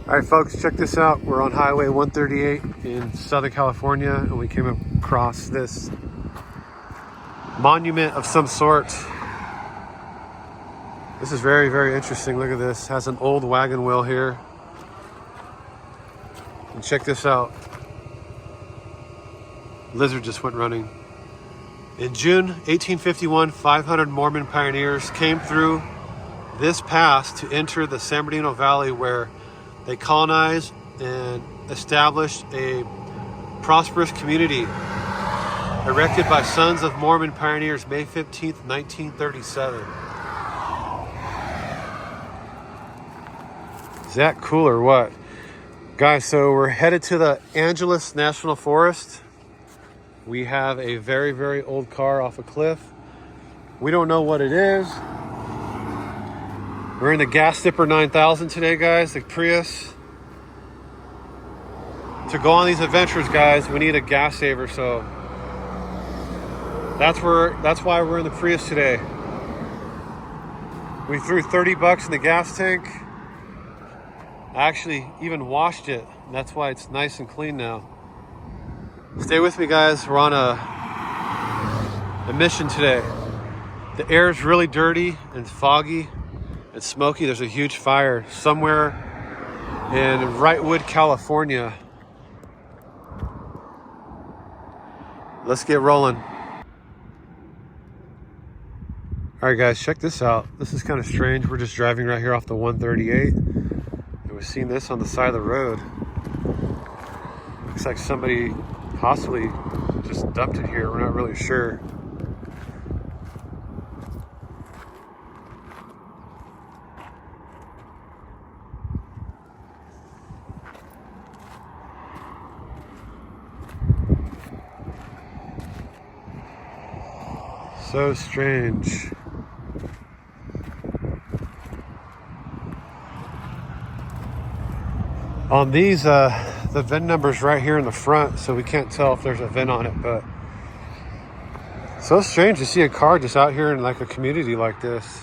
All right, folks, check this out. We're on Highway 138 in Southern California, and we came across this monument of some sort. This is very, very interesting. Look at this. It has an old wagon wheel here. And check this out. Lizard just went running. In June 1851, 500 Mormon pioneers came through this pass to enter the San Bernardino Valley, where they colonized and established a prosperous community erected by Sons of Mormon pioneers May 15th, 1937. Is that cool or what? Guys, so we're headed to the Angeles National Forest. We have a very, very old car off a cliff. We don't know what it is. We're in the Gas Dipper 9000 today, guys, the Prius. To go on these adventures, guys, we need a gas saver, so that's why we're in the Prius today. We threw $30 in the gas tank. I actually even washed it. That's why it's nice and clean now. Stay with me, guys. We're on a mission today. The air is really dirty and foggy. It's smoky. There's a huge fire somewhere in Wrightwood, California. Let's get rolling. All right, guys, check this out. This is kind of strange. We're just driving right here off the 138. And we've seen this on the side of the road. Looks like somebody possibly just dumped it here. We're not really sure. So strange. On these, the VIN number's right here in the front, so we can't tell if there's a VIN on it, but so strange to see a car just out here in like a community like this.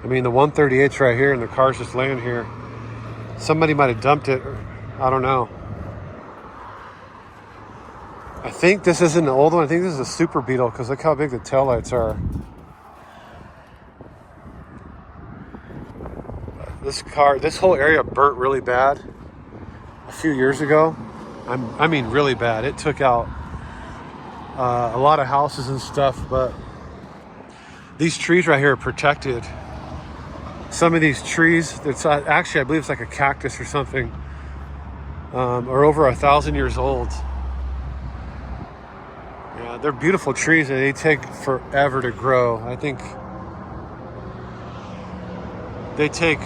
I mean, the 138's right here and the car's just laying here. Somebody might have dumped it, or I don't know. I think this isn't an old one. I think this is a Super Beetle, because look how big the taillights are. This whole area burnt really bad a few years ago. I mean really bad. It took out a lot of houses and stuff, but these trees right here are protected. Some of these trees, it's actually, I believe it's like a cactus or something, are over 1,000 years old. Yeah, they're beautiful trees and they take forever to grow. I think they take,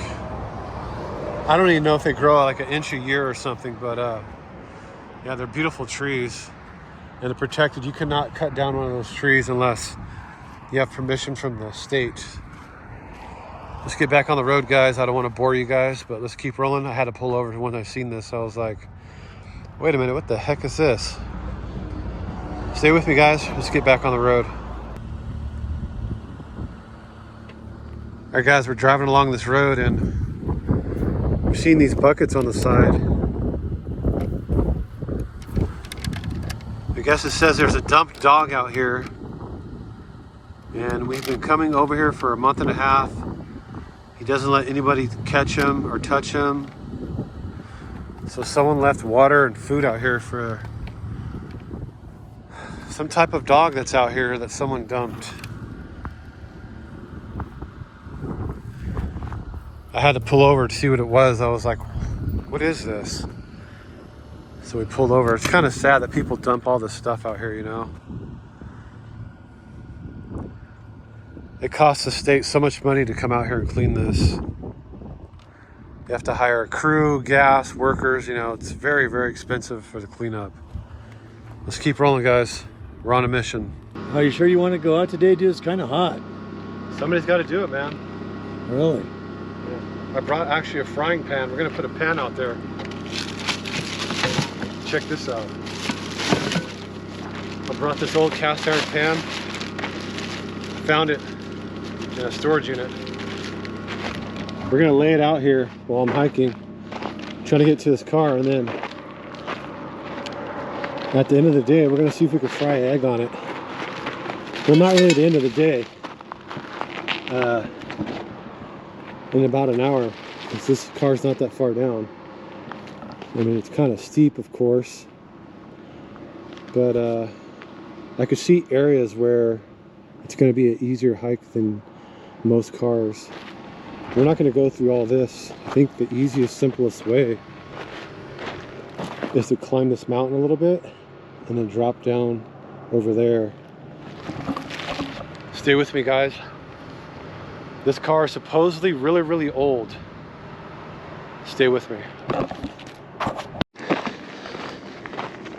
I don't even know if they grow like an inch a year or something, but yeah, they're beautiful trees and they're protected. You cannot cut down one of those trees unless you have permission from the state. Let's get back on the road, guys. I don't want to bore you guys, but let's keep rolling. I had to pull over when I seen this. I was like, wait a minute, what the heck is this? Stay with me, guys. Let's get back on the road. All right, guys, we're driving along this road and we're seeing these buckets on the side. I guess it says there's a dumped dog out here. And we've been coming over here for a month and a half. He doesn't let anybody catch him or touch him. So someone left water and food out here for some type of dog that's out here that someone dumped. I had to pull over to see what it was. I was like, what is this? So we pulled over. It's kind of sad that people dump all this stuff out here, you know? It costs the state so much money to come out here and clean this. You have to hire a crew, gas, workers, you know, it's very, very expensive for the cleanup. Let's keep rolling, guys. We're on a mission. Are you sure you want to go out today, dude? It's kind of hot. Somebody's got to do it, man. Really? Yeah. I brought actually a frying pan. We're going to put a pan out there. Check this out. I brought this old cast iron pan. I found it in a storage unit. We're going to lay it out here while I'm hiking. trying to get to this car, and then at the end of the day, we're gonna see if we can fry an egg on it. Well, not really the end of the day. In about an hour, because this car's not that far down. I mean, it's kind of steep, of course, but I could see areas where it's going to be an easier hike than most cars. We're not going to go through all this. I think the easiest, simplest way is to climb this mountain a little bit and then drop down over there. Stay with me, guys. This car is supposedly really, really old. Stay with me.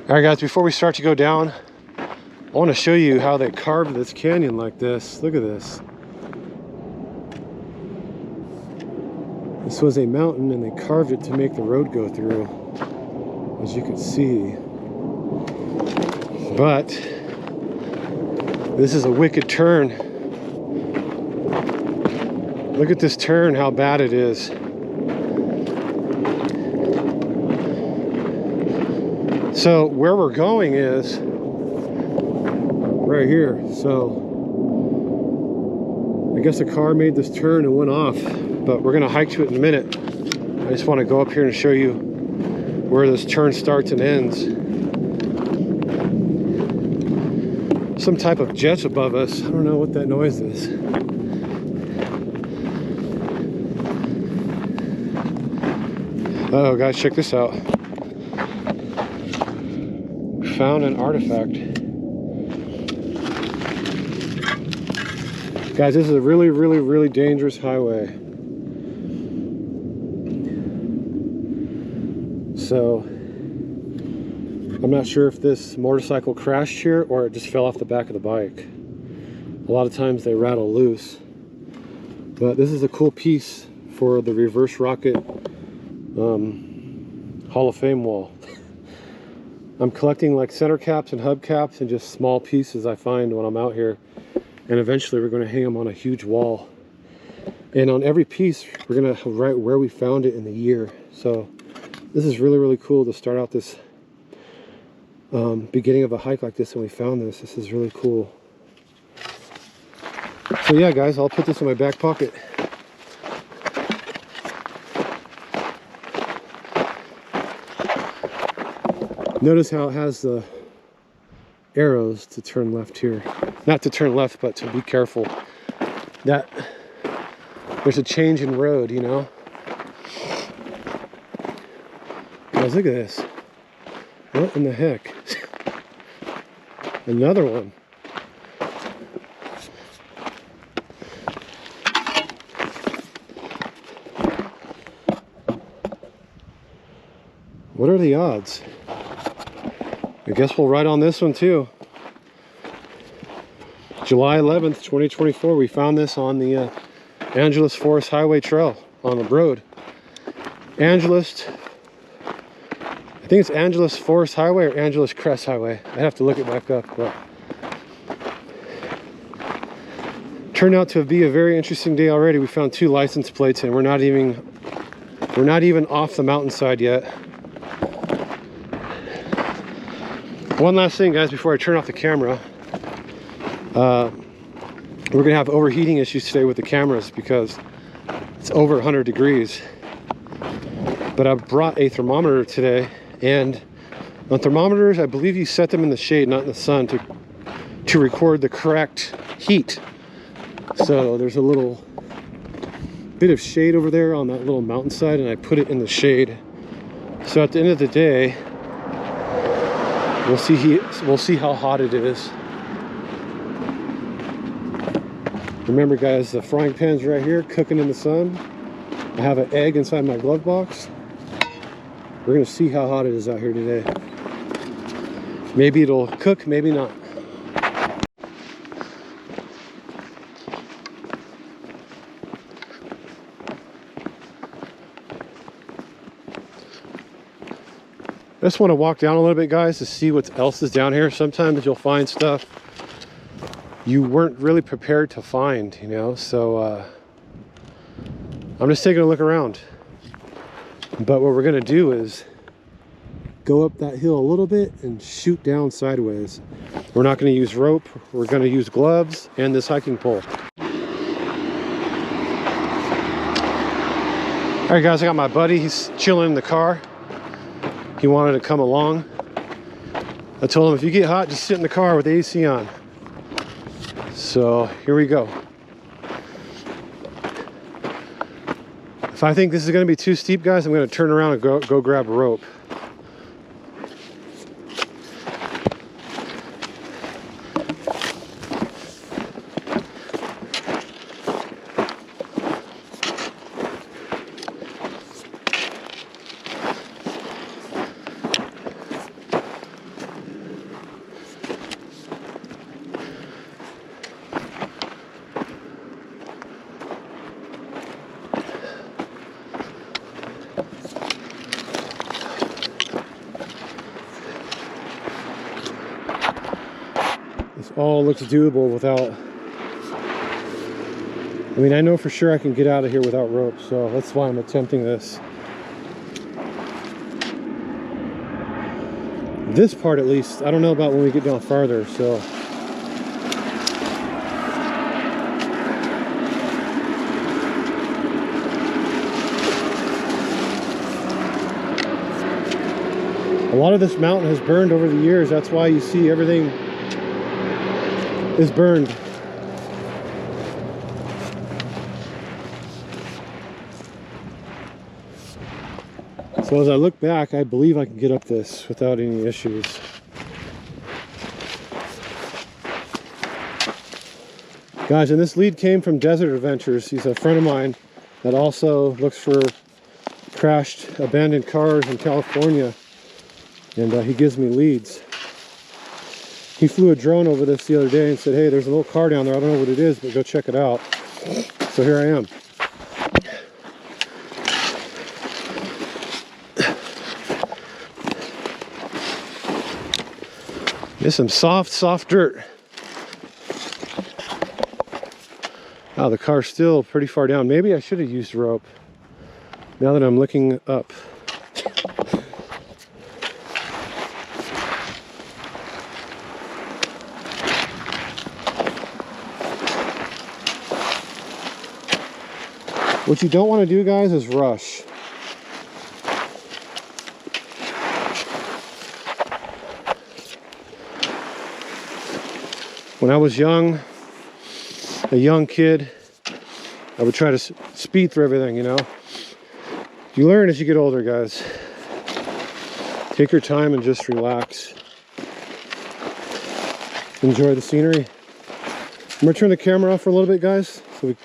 All right, guys, before we start to go down, I want to show you how they carved this canyon like this. Look at this. This was a mountain and they carved it to make the road go through, as you can see. But this is a wicked turn. Look at this turn, how bad it is. So where we're going is right here. So I guess the car made this turn and went off, but we're gonna hike to it in a minute. I just want to go up here and show you where this turn starts and ends. Some type of jets above us. I don't know what that noise is. Oh, guys, check this out. Found an artifact. Guys, this is a really, really, really dangerous highway. So, I'm not sure if this motorcycle crashed here or it just fell off the back of the bike. A lot of times they rattle loose. But this is a cool piece for the reverse rocket Hall of Fame wall. I'm collecting like center caps and hubcaps and just small pieces I find when I'm out here. And eventually we're going to hang them on a huge wall. And on every piece, we're going to write where we found it in the year. So this is really, really cool to start out this beginning of a hike like this, and we found this. This is really cool. So yeah, guys, I'll put this in my back pocket. Notice how it has the arrows to turn left here. Not to turn left, but to be careful that there's a change in road, you know? Guys, look at this. What in the heck? Another one. What are the odds? I guess we'll ride on this one too. July 11th, 2024, we found this on the Angeles Forest Highway Trail on the road. Angeles, I think it's Angeles Forest Highway or Angeles Crest Highway. I have to look it back up, but turned out to be a very interesting day already. We found 2 license plates and we're not even off the mountainside yet. One last thing, guys, before I turn off the camera. We're gonna have overheating issues today with the cameras because it's over 100 degrees. But I brought a thermometer today, and on thermometers, I believe you set them in the shade, not in the sun, to record the correct heat. So there's a little bit of shade over there on that little mountainside, and I put it in the shade. So at the end of the day, we'll see how hot it is. Remember, guys, the frying pan's right here, cooking in the sun. I have an egg inside my glove box. We're gonna see how hot it is out here today. Maybe it'll cook, maybe not. I just want to walk down a little bit, guys, to see what else is down here. Sometimes you'll find stuff you weren't really prepared to find, you know, so I'm just taking a look around. But what we're gonna do is go up that hill a little bit and shoot down sideways. We're not gonna use rope. We're gonna use gloves and this hiking pole. All right, guys, I got my buddy. He's chilling in the car. He wanted to come along. I told him if you get hot, just sit in the car with the AC on. So here we go. If I think this is gonna be too steep, guys, I'm gonna turn around and go grab a rope. This all looks doable without, I mean, I know for sure I can get out of here without ropes, so that's why I'm attempting this. This part at least, I don't know about when we get down farther, so. A lot of this mountain has burned over the years, that's why you see everything is burned. So as I look back, I believe I can get up this without any issues. Guys, and this lead came from Desert Adventures. He's a friend of mine that also looks for crashed, abandoned cars in California. And he gives me leads. He flew a drone over this the other day and said, hey, there's a little car down there. I don't know what it is, but go check it out. So here I am. There's some soft dirt. Oh, the car's still pretty far down. Maybe I should have used rope now that I'm looking up. What you don't want to do, guys, is rush. When I was young, a young kid, I would try to speed through everything, you know. You learn as you get older, guys. Take your time and just relax. Enjoy the scenery. I'm gonna turn the camera off for a little bit, guys, so we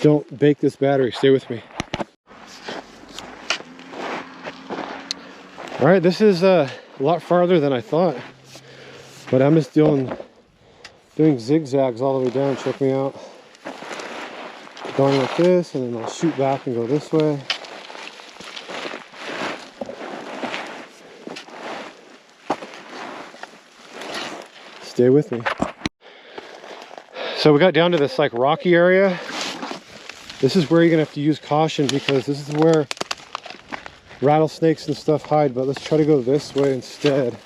don't bake this battery. Stay with me. All right, this is a lot farther than I thought, but I'm just doing zigzags all the way down. Check me out. Going like this, and then I'll shoot back and go this way. Stay with me. So we got down to this like rocky area. This is where you're gonna have to use caution because this is where rattlesnakes and stuff hide, but let's try to go this way instead.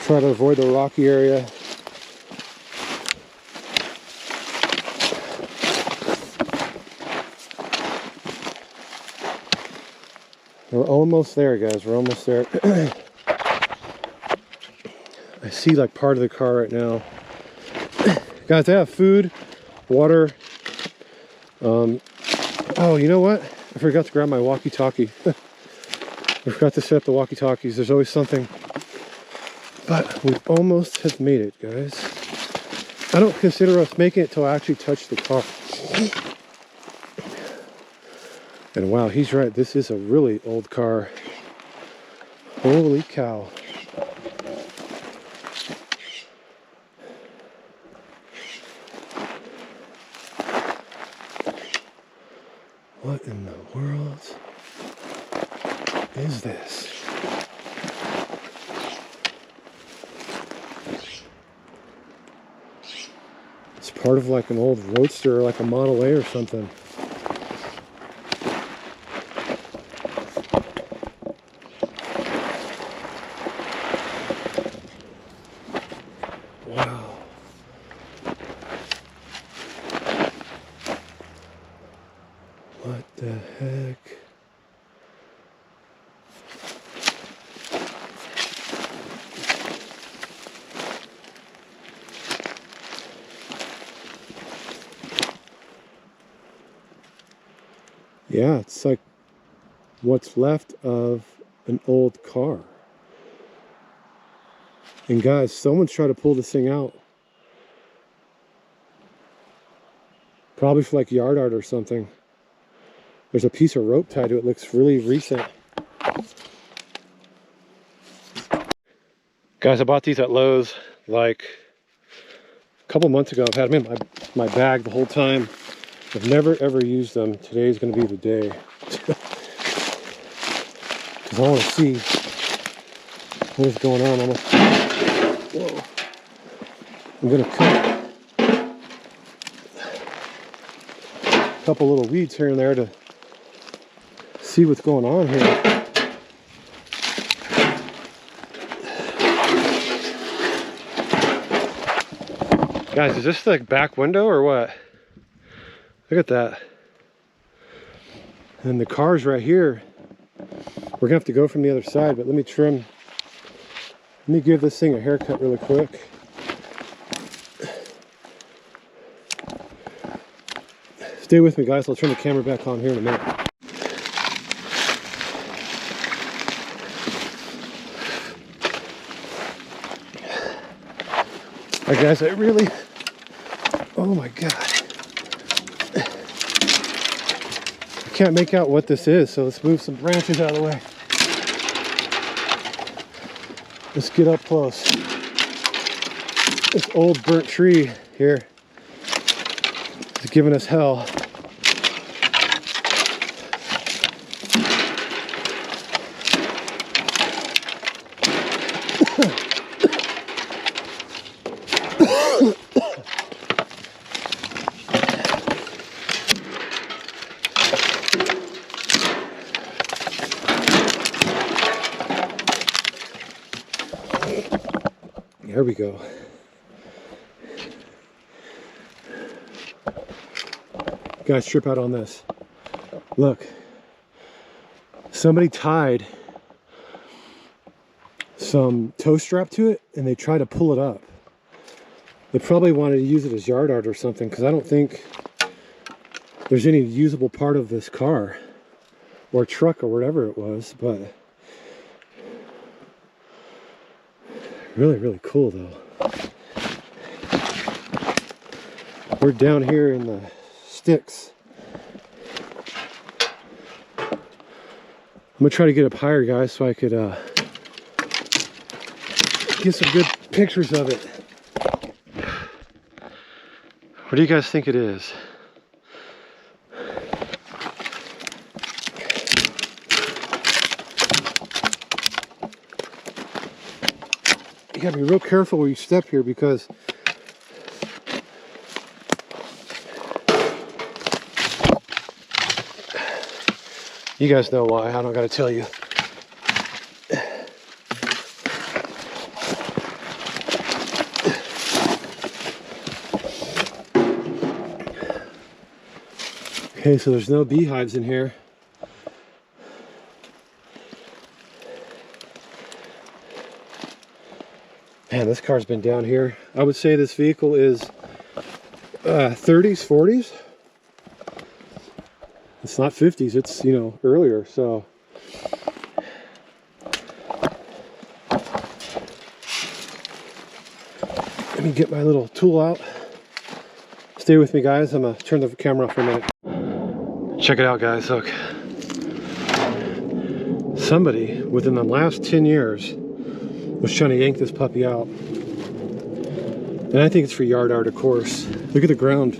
Try to avoid the rocky area. We're almost there, guys. We're almost there. I see like part of the car right now. Guys, I have food, water. Oh, you know what? I forgot to grab my walkie-talkie. I forgot to set up the walkie-talkies. There's always something. But we almost have made it, guys. I don't consider us making it till I actually touch the car. And wow, he's right. This is a really old car. Holy cow. What in the world is this? It's part of like an old Roadster or like a Model A or something. What the heck? Yeah, it's like what's left of an old car. And guys, someone's trying to pull this thing out. Probably for like yard art or something. There's a piece of rope tied to it. It looks really recent. Guys, I bought these at Lowe's like a couple months ago. I've had them in my bag the whole time. I've never ever used them. Today's going to be the day. Because I want to see what is going on. Whoa. I'm going to cut a couple little weeds here and there to see what's going on here. Guys, is this the back window or what? Look at that. And the car's right here. We're gonna have to go from the other side, but let me trim. Let me give this thing a haircut really quick. Stay with me, guys. I'll turn the camera back on here in a minute. All right, guys, oh my God. I can't make out what this is, so let's move some branches out of the way. Let's get up close. This old burnt tree here is giving us hell. Here we go. Guys, trip out on this. Look, somebody tied some tow strap to it and they tried to pull it up. They probably wanted to use it as yard art or something, because I don't think there's any usable part of this car or truck or whatever it was, but really cool though. We're down here in the sticks. I'm gonna try to get up higher, guys, so I could get some good pictures of it. What do you guys think it is? You gotta be real careful where you step here, because you guys know why. I don't gotta tell you. Okay, so there's no beehives in here. Man, this car's been down here. I would say this vehicle is 30s, 40s. It's not 50s, it's, you know, earlier, so. Let me get my little tool out. Stay with me, guys. I'm gonna turn the camera off for a minute. Check it out, guys, look. Somebody within the last 10 years was trying to yank this puppy out. And I think it's for yard art, of course. Look at the ground.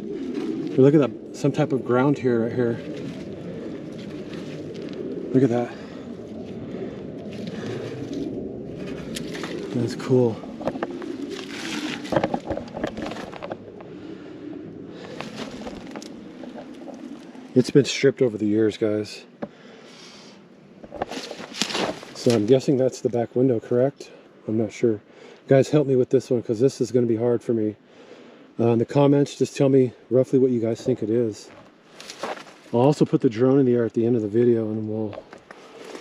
Look at that, some type of ground here, right here. Look at that. That's cool. It's been stripped over the years, guys. So I'm guessing that's the back window, correct? I'm not sure. Guys, help me with this one, because this is going to be hard for me. In the comments, just tell me roughly what you guys think it is. I'll also put the drone in the air at the end of the video and we'll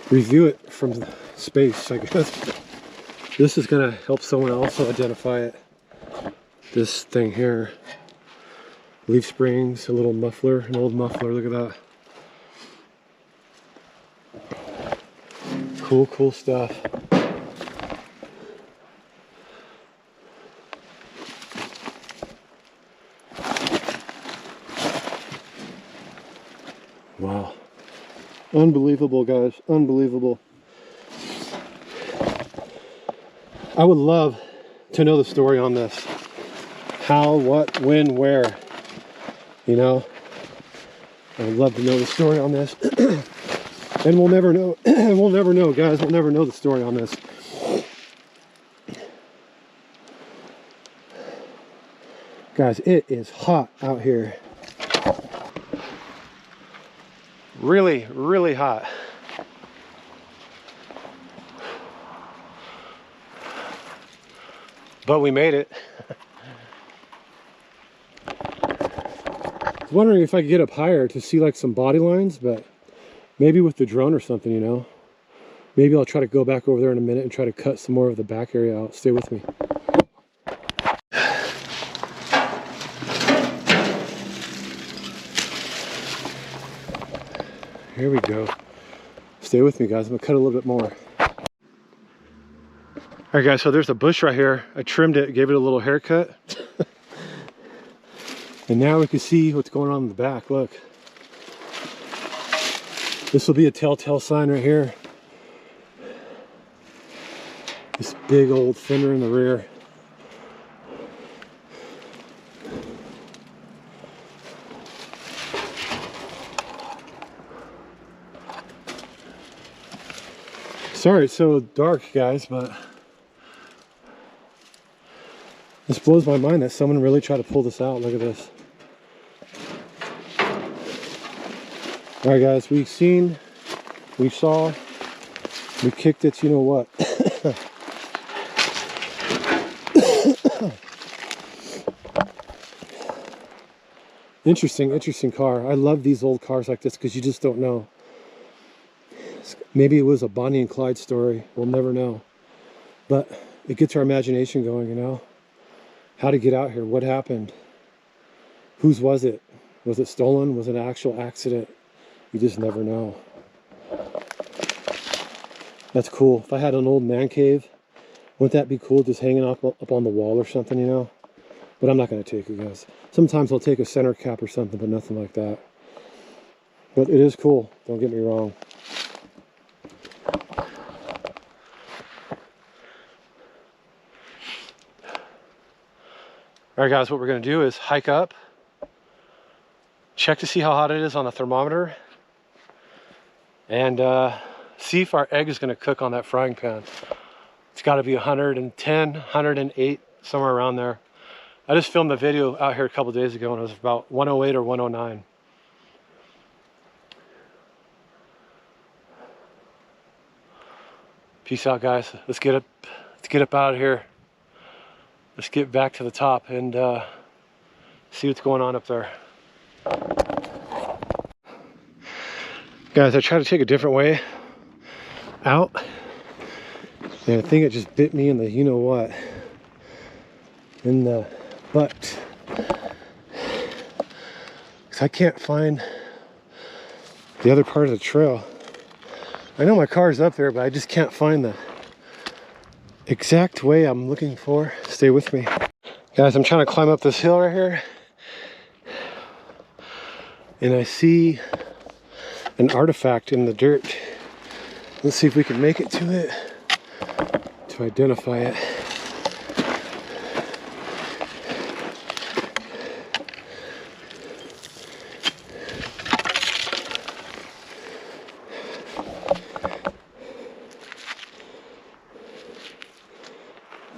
review it from space, I guess. This is gonna help someone also identify it. This thing here. Leaf springs, a little muffler, an old muffler, look at that. Cool, cool stuff. Wow. Unbelievable, guys. Unbelievable. I would love to know the story on this. How, what, when, where. You know? I would love to know the story on this. And we'll never know. We'll never know, guys. We'll never know the story on this. Guys, it is hot out here. Really, really hot. But we made it. I was wondering if I could get up higher to see like some body lines, but maybe with the drone or something, you know. Maybe I'll try to go back over there in a minute and try to cut some more of the back area out. Stay with me. Here we go. Stay with me, guys. I'm gonna cut a little bit more. All right, guys, so there's a bush right here. I trimmed it, gave it a little haircut. And now we can see what's going on in the back. Look. This will be a telltale sign right here. This big old fender in the rear. Sorry it's so dark, guys, but this blows my mind that someone really tried to pull this out. Look at this. All right, guys, we saw, we kicked it, you know what? Interesting car. I love these old cars like this because you just don't know. Maybe it was a Bonnie and Clyde story. We'll never know. But it gets our imagination going, you know? How to get out here? What happened? Whose was it? Was it stolen? Was it an actual accident? You just never know. That's cool. If I had an old man cave, wouldn't that be cool, just hanging up on the wall or something, you know? But I'm not going to take it, guys. Sometimes I'll take a center cap or something, but nothing like that. But it is cool. Don't get me wrong. All right, guys, what we're going to do is hike up, check to see how hot it is on the thermometer, and see if our egg is going to cook on that frying pan. It's got to be 110, 108, somewhere around there. I just filmed the video out here a couple days ago and it was about 108 or 109. Peace out, guys. Let's get up out of here. Let's get back to the top and see what's going on up there. Guys, I tried to take a different way out, and I think it just bit me in the you-know-what, in the butt. Because I can't find the other part of the trail. I know my car's up there, but I just can't find the exact way I'm looking for. Stay with me. Guys, I'm trying to climb up this hill right here, and I see an artifact in the dirt. Let's see if we can make it to it to identify it.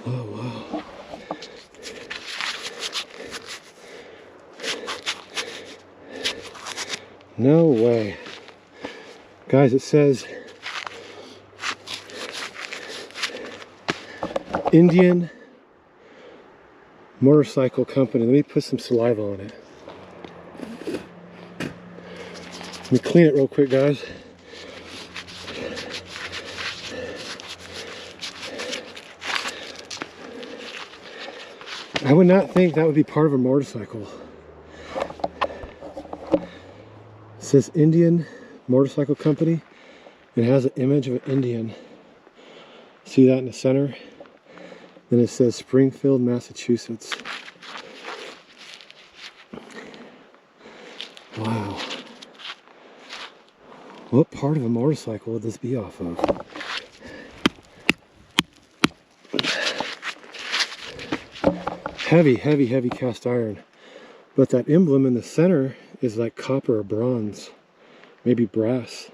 Oh, wow. No way. Guys, it says Indian Motorcycle Company. Let me put some saliva on it. Let me clean it real quick, guys. I would not think that would be part of a motorcycle. It says Indian Motorcycle Company. It has an image of an Indian. See that in the center? Then it says Springfield, Massachusetts. Wow. What part of a motorcycle would this be off of? Heavy, heavy, heavy cast iron. But that emblem in the center is like copper or bronze. Maybe brass.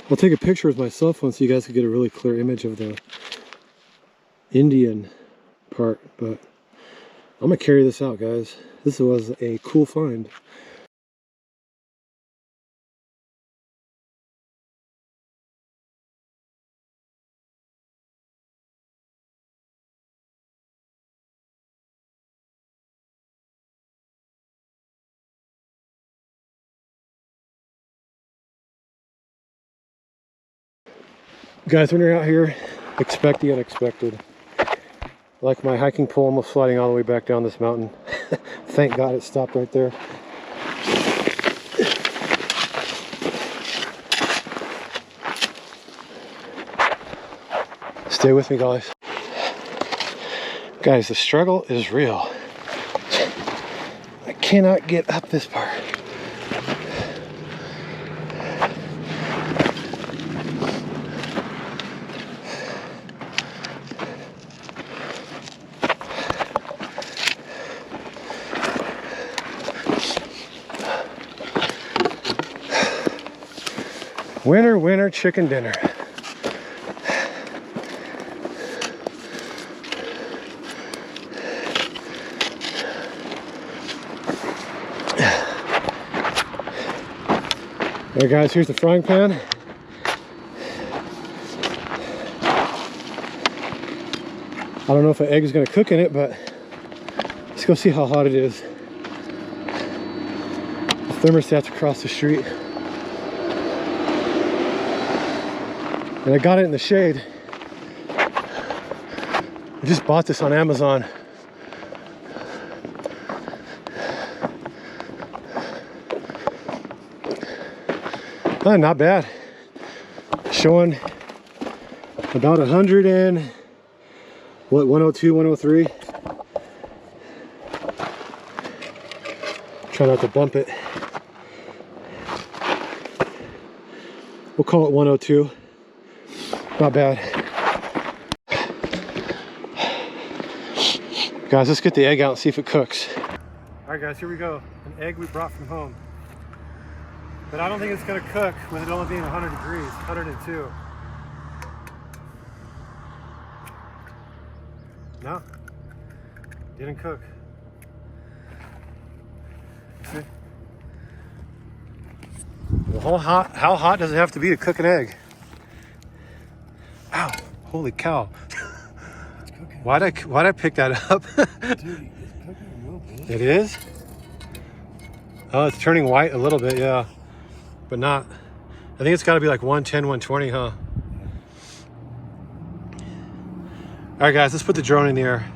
I'll take a picture with my cell phone so you guys can get a really clear image of the Indian part. But I'm gonna carry this out, guys. This was a cool find. Guys, when you're out here, expect the unexpected. Like my hiking pole almost sliding all the way back down this mountain. Thank God it stopped right there. Stay with me, guys. Guys, the struggle is real. I cannot get up this part. Winner, winner, chicken dinner. Alright guys, here's the frying pan. I don't know if an egg is going to cook in it, but let's go see how hot it is. The thermostat's across the street. And I got it in the shade. I just bought this on Amazon. Not bad. Showing about 100 and what, 102, 103. Try not to bump it. We'll call it 102. Not bad. Guys, let's get the egg out and see if it cooks. All right guys, here we go. An egg we brought from home. But I don't think it's gonna cook with it only being 100 degrees, 102. No, didn't cook. See? Well, how hot does it have to be to cook an egg? Ow, holy cow. It's cooking. Why'd I pick that up? Dude, it's cooking a little bit. It is? Oh, it's turning white a little bit, yeah. But not, I think it's got to be like 110, 120, huh? All right, guys, let's put the drone in the air.